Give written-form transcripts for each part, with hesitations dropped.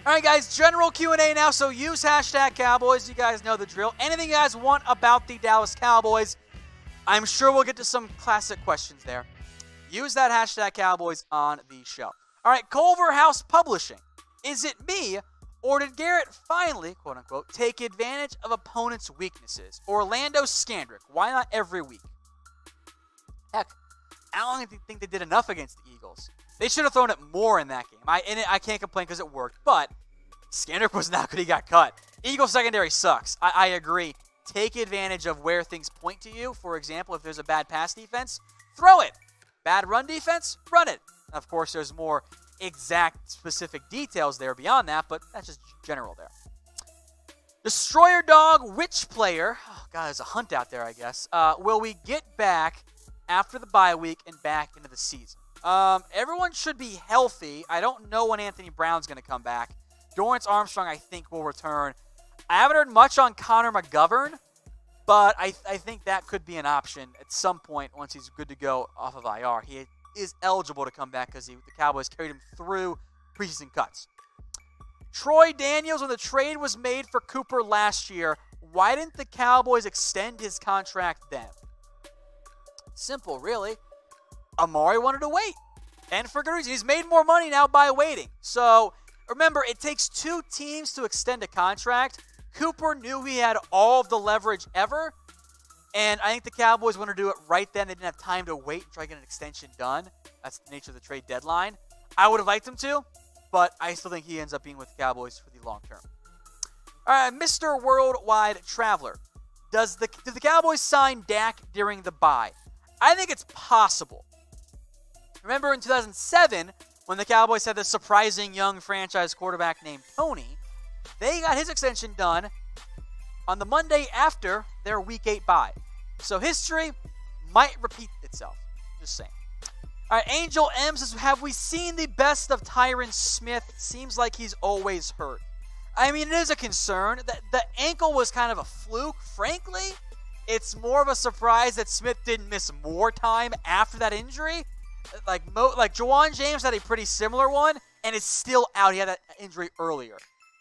All right, guys, general Q&A now, so use hashtag Cowboys. You guys know the drill. Anything you guys want about the Dallas Cowboys, I'm sure we'll get to some classic questions there. Use that hashtag Cowboys on the show. All right, Culver House Publishing. Is it me, or did Garrett finally, quote-unquote, take advantage of opponents' weaknesses? Orlando Scandrick, why not every week? Heck, I don't even think they did enough against the Eagles. They should have thrown it more in that game. I can't complain because it worked, but Scandrick was not good. He got cut. Eagles secondary sucks. I agree. Take advantage of where things point to you. For example, if there's a bad pass defense, throw it. Bad run defense, run it. Of course, there's more exact specific details there beyond that, but that's just general there. Destroyer Dog, which player, oh God, there's a hunt out there, I guess, will we get back after the bye week and back into the season? Everyone should be healthy. I don't know when Anthony Brown's going to come back. Dorrance Armstrong, I think, will return. I haven't heard much on Connor McGovern, but I think that could be an option at some point once he's good to go off of IR. He is eligible to come back because the Cowboys carried him through preseason cuts. Troy Daniels, when the trade was made for Cooper last year, why didn't the Cowboys extend his contract then? Simple, really. Amari wanted to wait, and for good reason. He's made more money now by waiting. So remember, it takes two teams to extend a contract. Cooper knew he had all of the leverage ever, and I think the Cowboys wanted to do it right then. They didn't have time to wait and try to get an extension done. That's the nature of the trade deadline. I would have liked him to, but I still think he ends up being with the Cowboys for the long term. All right, Mr. Worldwide Traveler. Did the Cowboys sign Dak during the bye? I think it's possible. Remember in 2007, when the Cowboys had this surprising young franchise quarterback named Toni, they got his extension done on the Monday after their Week 8 bye. So history might repeat itself. Just saying. All right, Angel M says, have we seen the best of Tyron Smith? Seems like he's always hurt. I mean, it is a concern. The ankle was kind of a fluke. Frankly, it's more of a surprise that Smith didn't miss more time after that injury. Like Jawan James had a pretty similar one and is still out. He had that injury earlier.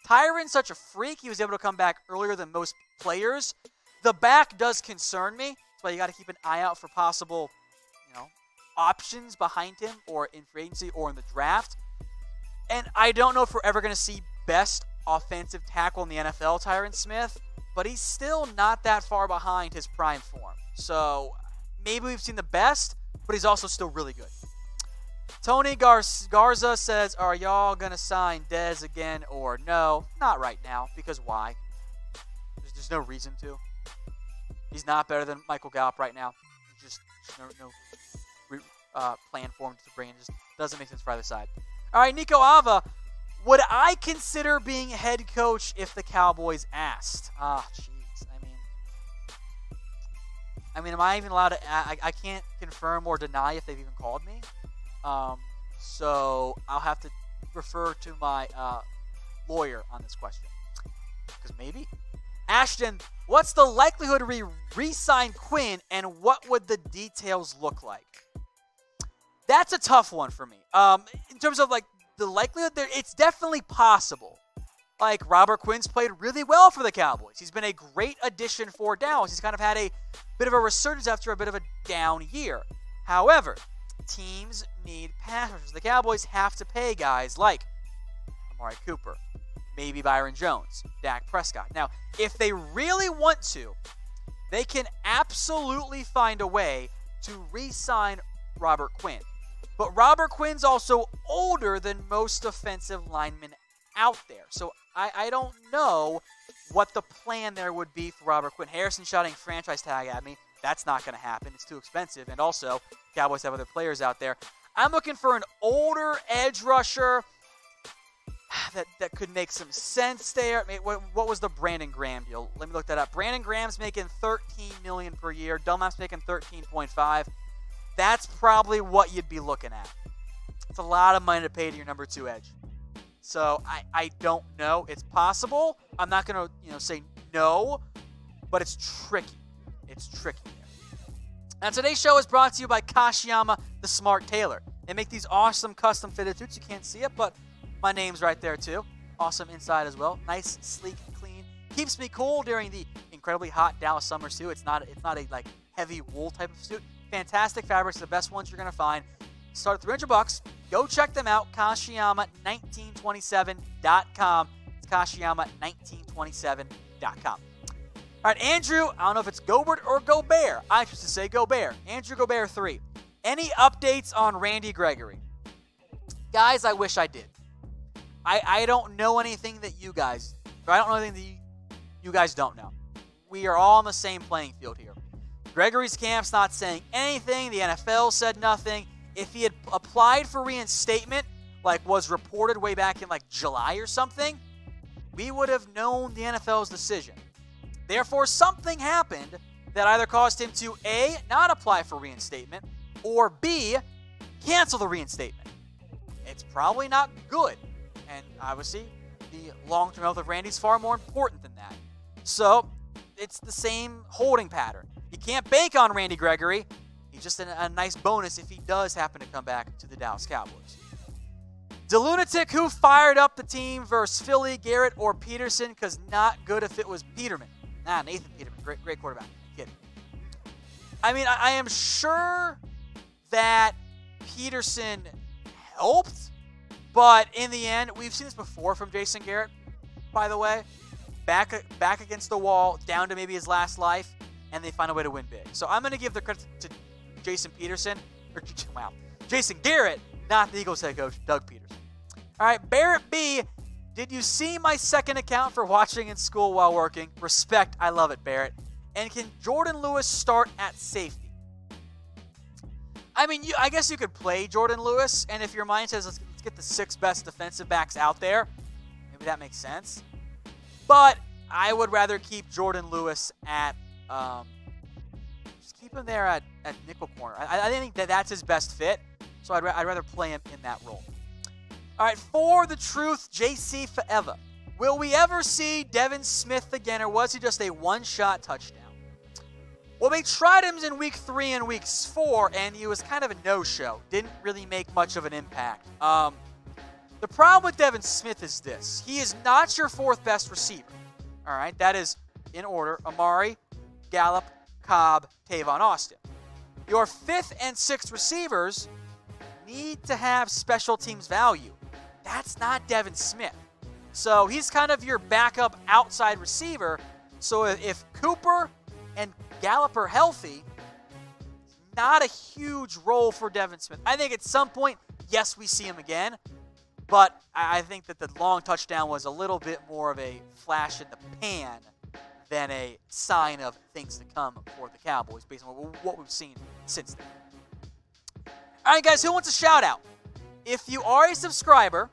Tyron's such a freak. He was able to come back earlier than most players. The back does concern me. That's why you got to keep an eye out for possible, options behind him or in free agency or in the draft. And I don't know if we're ever going to see best offensive tackle in the NFL, Tyron Smith, but he's still not that far behind his prime form. So maybe we've seen the best, but he's also still really good. Toni Garza says, are y'all going to sign Dez again or no? Not right now, because why? There's no reason to. He's not better than Michael Gallup right now. There's just no plan for him to bring in. Just doesn't make sense for either side. All right, Nico Ava, would I consider being head coach if the Cowboys asked? Jeez. I mean, am I even allowed to? I can't confirm or deny if they've even called me. So I'll have to refer to my lawyer on this question. Because maybe. Ashton, what's the likelihood we re-sign Quinn, and what would the details look like? That's a tough one for me. In terms of the likelihood, it's definitely possible. Robert Quinn's played really well for the Cowboys. He's been a great addition for Dallas. He's kind of had a bit of a resurgence after a bit of a down year. However, teams need pass rushers. The Cowboys have to pay guys like Amari Cooper, maybe Byron Jones, Dak Prescott. Now, if they really want to, they can absolutely find a way to re-sign Robert Quinn. But Robert Quinn's also older than most offensive linemen out there. So I don't know what the plan there would be for Robert Quinn. Harrison shouting franchise tag at me. That's not going to happen. It's too expensive. And also, Cowboys have other players out there. I'm looking for an older edge rusher that could make some sense there. I mean, what was the Brandon Graham deal? Let me look that up. Brandon Graham's making $13 million per year. Dunlap's making $13.5. That's probably what you'd be looking at. It's a lot of money to pay to your number 2 edge. So I don't know. It's possible. I'm not going to say no, but it's tricky. It's tricky there. And today's show is brought to you by Kashiyama the Smart Tailor. They make these awesome custom fitted suits. You can't see it, but my name's right there too. awesome inside as well. Nice, sleek, clean. Keeps me cool during the incredibly hot Dallas summers too. It's not a like heavy wool type of suit. Fantastic fabrics, the best ones you're gonna find. Start at $300. Go check them out. Kashiyama1927.com. It's Kashiyama1927.com. All right, Andrew, I don't know if it's Gobert or Gobert. I should say Gobert. Andrew Gobert 3. Any updates on Randy Gregory? Guys, I wish I did. I don't know anything that you guys, or I don't know anything that you guys don't know. We are all on the same playing field here. Gregory's camp's not saying anything. The NFL said nothing. If he had applied for reinstatement, like was reported way back in like July or something, we would have known the NFL's decision. Therefore, something happened that either caused him to A, not apply for reinstatement, or B, cancel the reinstatement. It's probably not good. And obviously, the long-term health of Randy's far more important than that. So, it's the same holding pattern. You can't bank on Randy Gregory. He's just a nice bonus if he does happen to come back to the Dallas Cowboys. The Lunatic who fired up the team versus Philly, Garrett or Peterson, because not good if it was Peterman. Nathan Peterman, great quarterback. I'm kidding. I mean, I am sure that Peterson helped, but in the end, we've seen this before from Jason Garrett, by the way. Back against the wall, down to maybe his last life, and they find a way to win big. So I'm going to give the credit to Jason Garrett, not the Eagles head coach, Doug Peterson. All right, Barrett B., did you see my second account for watching in school while working? Respect, I love it, Barrett. And can Jordan Lewis start at safety? I mean, I guess you could play Jordan Lewis, and if your mind says let's get the 6 best defensive backs out there, maybe that makes sense. But I would rather keep Jordan Lewis at just keep him there at nickel corner. I think that's his best fit, so I'd rather play him in that role. All right, for the truth, JC forever. Will we ever see Devin Smith again, or was he just a one-shot touchdown? Well, they tried him in week 3 and week 4, and he was kind of a no-show. Didn't really make much of an impact. The problem with Devin Smith is this. He is not your 4th best receiver. All right, that is in order. Amari, Gallup, Cobb, Tavon Austin. Your 5th and 6th receivers need to have special teams value. That's not Devin Smith. So he's kind of your backup outside receiver. So if Cooper and Gallup are healthy, not a huge role for Devin Smith. I think at some point, yes, we see him again. But I think that the long touchdown was a little bit more of a flash in the pan than a sign of things to come for the Cowboys based on what we've seen since then. All right, guys, who wants a shout-out? If you are a subscriber,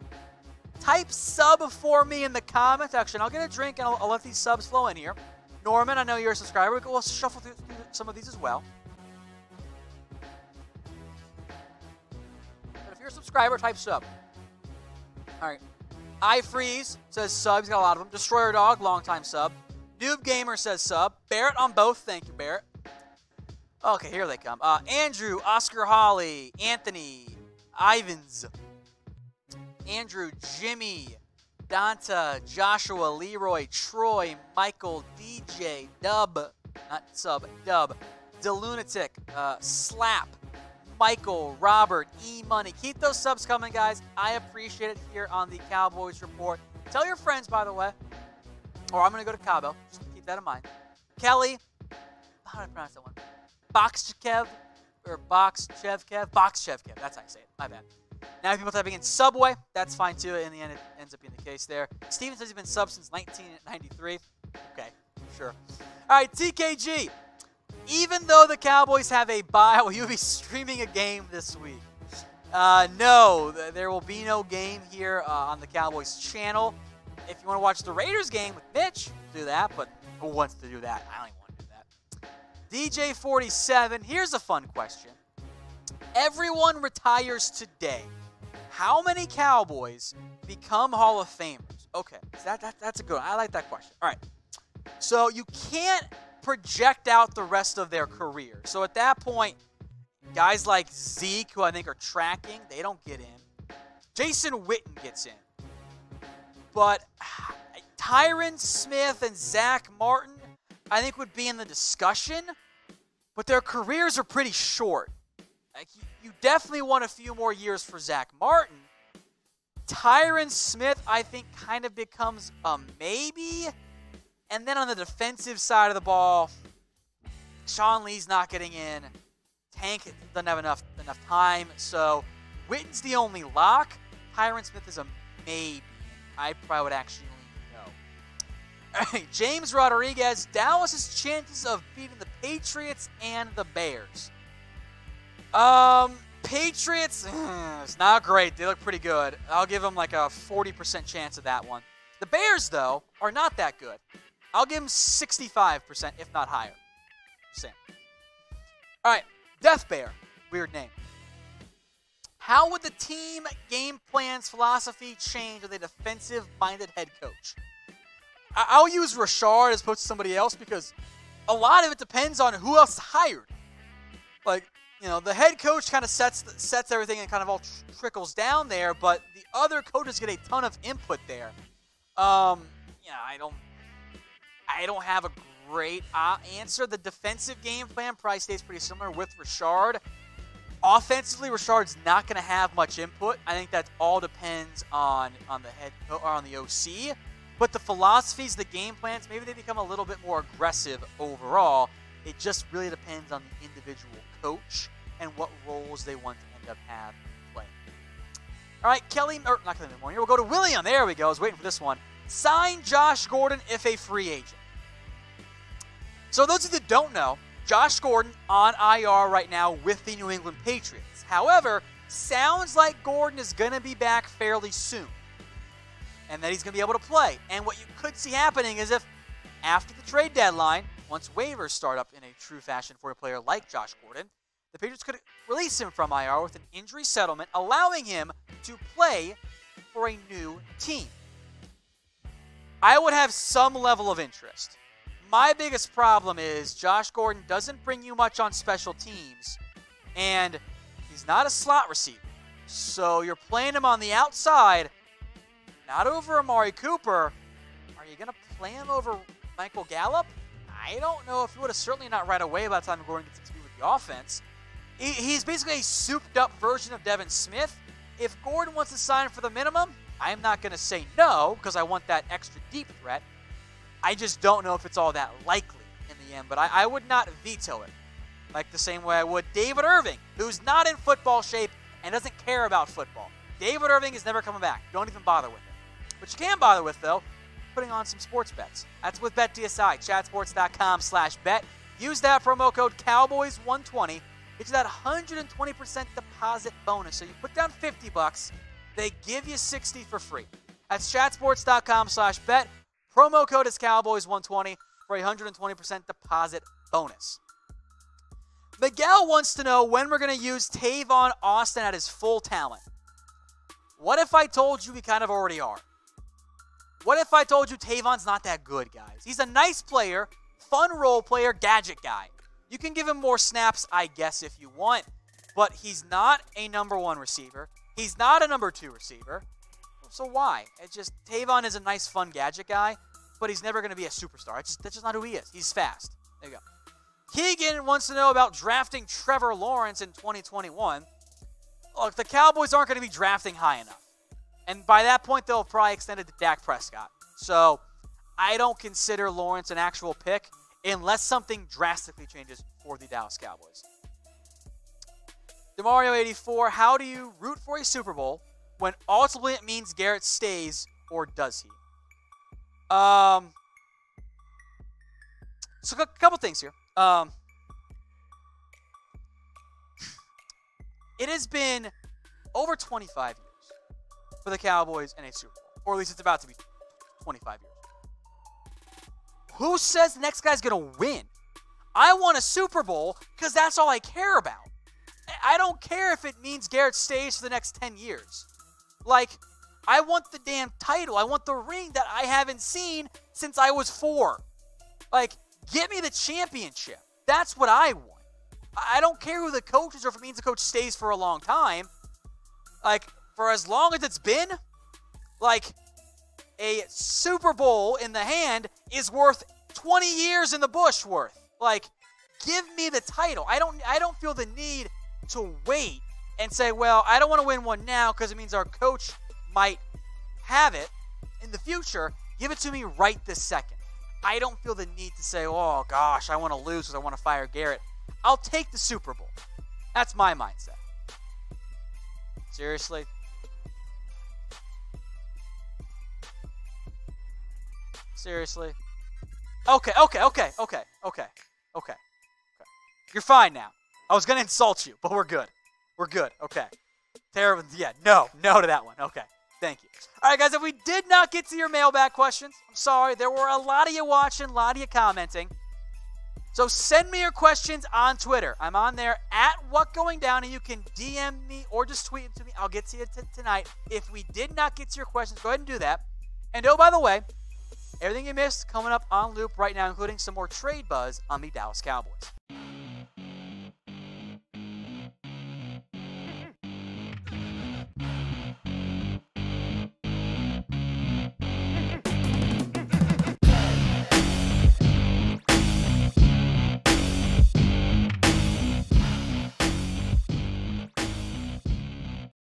type sub for me in the comments section. I'll get a drink, and I'll let these subs flow in here. Norman, I know you're a subscriber. We'll shuffle through some of these as well. But if you're a subscriber, type sub. All right. iFreeze says sub. He's got a lot of them. Destroyer Dog, longtime sub. Noob Gamer says sub. Barrett on both. Thank you, Barrett. Okay, here they come. Andrew, Oscar Holly, Anthony, Ivans, Andrew, Jimmy, Donta, Joshua, Leroy, Troy, Michael, DJ, Dub, not sub, Dub, The Lunatic, Slap, Michael, Robert, E-Money. Keep those subs coming, guys. I appreciate it here on the Cowboys Report. Tell your friends, by the way, or I'm going to go to Cabo. Just keep that in mind. Kelly, how do I pronounce that one? Boxchev, or Boxchevkev? Boxchevkev, that's how you say it. My bad. Now people typing in Subway, that's fine too. In the end, it ends up being the case there. Steven says he's been sub since 1993. Okay, sure. All right, TKG. Even though the Cowboys have a bye, will you be streaming a game this week? No, there will be no game here on the Cowboys channel. If you want to watch the Raiders game with Mitch, do that. But who wants to do that? I don't even want to do that. DJ47, here's a fun question. Everyone retires today. How many Cowboys become Hall of Famers? Okay, that's a good one. I like that question. All right. So you can't project out the rest of their career. So at that point, guys like Zeke, who I think are tracking, they don't get in. Jason Witten gets in. But Tyron Smith and Zach Martin, I think, would be in the discussion. But their careers are pretty short. Like, you definitely want a few more years for Zach Martin. Tyron Smith, I think, kind of becomes a maybe. And then on the defensive side of the ball, Sean Lee's not getting in. Tank doesn't have enough time. So Witten's the only lock. Tyron Smith is a maybe. I probably would actually lean no. All right, James Rodriguez, Dallas's chances of beating the Patriots and the Bears. Patriots, it's not great. They look pretty good. I'll give them like a 40% chance of that one. The Bears, though, are not that good. I'll give them 65%, if not higher. Same. All right, Death Bear. Weird name. How would the team game plan's philosophy change with a defensive-minded head coach? I'll use Rashard as opposed to somebody else because a lot of it depends on who else is hired. Like, you know, the head coach kind of sets everything and kind of all trickles down there, but the other coaches get a ton of input there. I don't have a great answer. The defensive game plan probably stays pretty similar with Rashard. Offensively, Rashard's not going to have much input. I think that all depends on the head or on the OC. But the philosophies, the game plans, maybe they become a little bit more aggressive overall. It just really depends on the individual coach and what roles they want to end up playing. All right, not Kelly Moore here. We'll go to William. There we go. I was waiting for this one. Sign Josh Gordon if a free agent. So those of you that don't know, Josh Gordon on IR right now with the New England Patriots. However, sounds like Gordon is going to be back fairly soon and that he's going to be able to play. And what you could see happening is if after the trade deadline, once waivers start up in a true fashion for a player like Josh Gordon, the Patriots could release him from IR with an injury settlement, allowing him to play for a new team. I would have some level of interest. My biggest problem is Josh Gordon doesn't bring you much on special teams, and he's not a slot receiver. So you're playing him on the outside, not over Amari Cooper. Are you going to play him over Michael Gallup? I don't know if he would have. Certainly not right away by the time Gordon gets to speed with the offense. He's basically a souped-up version of Devin Smith. If Gordon wants to sign for the minimum, I'm not going to say no because I want that extra deep threat. I just don't know if it's all that likely in the end, but I would not veto it. Like the same way I would David Irving, who's not in football shape and doesn't care about football. David Irving is never coming back. Don't even bother with it. What you can bother with, though, putting on some sports bets. That's with BetDSI, chatsports.com/bet. Use that promo code Cowboys120. Get you that 120% deposit bonus. So you put down $50, they give you $60 for free. That's chatsports.com/bet. Promo code is Cowboys120 for a 120% deposit bonus. Miguel wants to know when we're going to use Tavon Austin at his full talent. What if I told you we kind of already are? What if I told you Tavon's not that good, guys? He's a nice player, fun role player, gadget guy. You can give him more snaps, I guess, if you want, but he's not a number one receiver. He's not a number two receiver. So why? Tavon is a nice, fun gadget guy, but he's never going to be a superstar. That's just not who he is. He's fast. There you go. Keegan wants to know about drafting Trevor Lawrence in 2021. Look, the Cowboys aren't going to be drafting high enough. And by that point, they'll probably extend it to Dak Prescott. So I don't consider Lawrence an actual pick unless something drastically changes for the Dallas Cowboys. DeMario84, how do you root for a Super Bowl when ultimately it means Garrett stays, or does he? So a couple things here. It has been over 25 years for the Cowboys in a Super Bowl, or at least it's about to be 25 years. Who says the next guy's going to win? I want a Super Bowl because that's all I care about. I don't care if it means Garrett stays for the next 10 years. Like, I want the damn title. I want the ring that I haven't seen since I was 4. Like, get me the championship. That's what I want. I don't care who the coach is or if it means the coach stays for a long time. Like, for as long as it's been, like, a Super Bowl in the hand is worth 20 years in the bush worth. Like, give me the title. I don't feel the need to wait and say, well, I don't want to win one now because it means our coach might have it in the future. Give it to me right this second. I don't feel the need to say, oh, gosh, I want to lose because I want to fire Garrett. I'll take the Super Bowl. That's my mindset. Seriously? Seriously? Okay. You're fine now. I was going to insult you, but we're good. We're good. Okay. Terrible. Yeah, no to that one. Okay. Thank you. All right, guys, if we did not get to your mailbag questions, I'm sorry. There were a lot of you watching, a lot of you commenting. So send me your questions on Twitter. I'm on there at WhatGoingDown, and you can DM me or just tweet it to me. I'll get to you tonight. If we did not get to your questions, go ahead and do that. And oh, by the way, everything you missed coming up on loop right now, including some more trade buzz on the Dallas Cowboys.